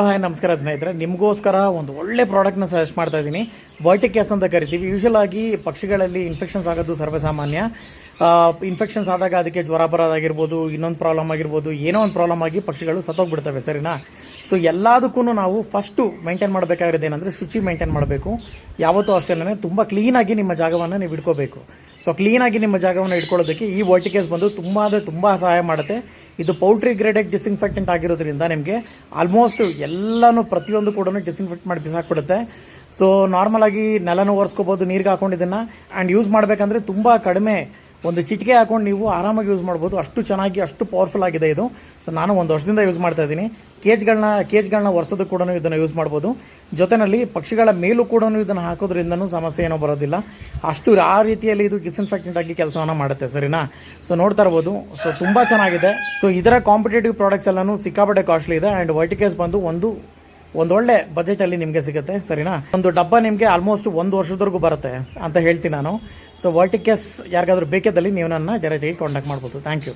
Hi ನಮಸ್ಕಾರ ಸ್ನೇಹಿತರೆ, ನಿಮಗೋಸ್ಕರ ಒಂದು ಒಳ್ಳೆ ಪ್ರಾಡಕ್ಟ್ನ ಸಜೆಸ್ಟ್ ಮಾಡ್ತಾ ಇದ್ದೀನಿ. ವರ್ಟಿಕೇಸ್ ಅಂತ ಕರಿತೀವಿ. ಯೂಶಲ್ ಆಗಿ ಪಕ್ಷಿಗಳಲ್ಲಿ ಇನ್ಫೆಕ್ಷನ್ಸ್ ಆಗೋದು ಸರ್ವೇಸಾಮಾನ್ಯ. ಇನ್ಫೆಕ್ಷನ್ಸ್ ಆದಾಗ ಅದಕ್ಕೆ ಜ್ವರ ಬರೋದಾಗಿರ್ಬೋದು, ಇನ್ನೊಂದು ಪ್ರಾಬ್ಲಮ್ ಆಗಿರ್ಬೋದು, ಏನೋ ಒಂದು ಪ್ರಾಬ್ಲಮ್ ಆಗಿ ಪಕ್ಷಿಗಳು ಸತ್ತೋಗ್ಬಿಡ್ತವೆ, ಸರಿನಾ? ಸೊ ಎಲ್ಲದಕ್ಕೂ ನಾವು ಫಸ್ಟು ಮೇಂಟೈನ್ ಮಾಡಬೇಕಾಗಿರೋದು ಏನಂದರೆ ಶುಚಿ ಮೇಂಟೈನ್ ಮಾಡಬೇಕು. ಯಾವತ್ತೂ ಅಷ್ಟೇ ತುಂಬ ಕ್ಲೀನಾಗಿ ನಿಮ್ಮ ಜಾಗವನ್ನು ನೀವು ಇಟ್ಕೋಬೇಕು. ಸೊ ಕ್ಲೀನಾಗಿ ನಿಮ್ಮ ಜಾಗವನ್ನು ಇಟ್ಕೊಳ್ಳೋದಕ್ಕೆ ಈ ವರ್ಟಿಕೇಸ್ ಬಂದು ತುಂಬ ಸಹಾಯ ಮಾಡುತ್ತೆ. ಇದು ಪೌಲ್ಟ್ರಿ ಗ್ರೇಡೆಡ್ ಡಿಸ್ಇನ್ಫೆಕ್ಟೆಂಟ್ ಆಗಿರೋದ್ರಿಂದ ನಿಮಗೆ ಆಲ್ಮೋಸ್ಟ್ ಎಲ್ಲನೂ ಪ್ರತಿಯೊಂದು ಕೂಡ ಡಿಸ್ಇನ್ಫೆಕ್ಟ್ ಮಾಡಿ ಬಿಸಾಕ್ಬಿಡುತ್ತೆ. ಸೊ ನಾರ್ಮಲಾಗಿ ನೆಲನೂ ಒರೆಸ್ಕೋಬೋದು ನೀರಿಗೆ ಹಾಕೊಂಡು ಇದನ್ನು. ಆ್ಯಂಡ್ ಯೂಸ್ ಮಾಡಬೇಕಂದ್ರೆ ತುಂಬ ಕಡಿಮೆ, ಒಂದು ಚಿಟಿಕೆ ಹಾಕೊಂಡು ನೀವು ಆರಾಮಾಗಿ ಯೂಸ್ ಮಾಡ್ಬೋದು. ಅಷ್ಟು ಚೆನ್ನಾಗಿ ಅಷ್ಟು ಪವರ್ಫುಲ್ ಆಗಿದೆ ಇದು. ಸೊ ನಾನು ಒಂದು ವರ್ಷದಿಂದ ಯೂಸ್ ಮಾಡ್ತಾ ಇದ್ದೀನಿ. ಕೇಜ್ಗಳನ್ನ ಒರೆಸೋದಕ್ಕೆ ಕೂಡ ಇದನ್ನು ಯೂಸ್ ಮಾಡ್ಬೋದು. ಜೊತೆಯಲ್ಲಿ ಪಕ್ಷಿಗಳ ಮೇಲೂ ಕೂಡ ಇದನ್ನು ಹಾಕೋದ್ರಿಂದನೂ ಸಮಸ್ಯೆ ಏನೋ ಬರೋದಿಲ್ಲ. ಅಷ್ಟು ಆ ರೀತಿಯಲ್ಲಿ ಇದು ಡಿಸ್ಇನ್ಫೆಕ್ಟೆಂಟ್ ಆಗಿ ಕೆಲಸವನ್ನು ಮಾಡುತ್ತೆ, ಸರಿನಾ? ಸೊ ನೋಡ್ತಾ ಇರ್ಬೋದು. ಸೊ ತುಂಬ ಚೆನ್ನಾಗಿದೆ. ಸೊ ಇದರ ಕಾಂಪಿಟೇಟಿವ್ ಪ್ರಾಡಕ್ಟ್ಸ್ ಎಲ್ಲನೂ ಸಿಕ್ಕಾಪಟ್ಟೆ ಕಾಸ್ಟ್ಲಿ ಇದೆ. ಆ್ಯಂಡ್ ವರ್ಟಿಕೇಸ್ ಬಂದು ಒಂದೊಳ್ಳೆ ಬಜೆಟಲ್ಲಿ ನಿಮಗೆ ಸಿಗುತ್ತೆ, ಸರಿನಾ? ಒಂದು ಡಬ್ಬ ನಿಮಗೆ ಆಲ್ಮೋಸ್ಟ್ 1 ವರ್ಷದವರೆಗೂ ಬರುತ್ತೆ ಅಂತ ಹೇಳ್ತೀನಿ ನಾನು. ಸೊ ವರ್ಟಿಕೇಸ್ ಯಾರಿಗಾದ್ರೂ ಬೇಕಿದ್ದಲ್ಲಿ ನೀವು ನನ್ನ ಡೈರೆಕ್ಟಾಗಿ ಕಾಂಟ್ಯಾಕ್ಟ್ ಮಾಡ್ಬೋದು. Thank you.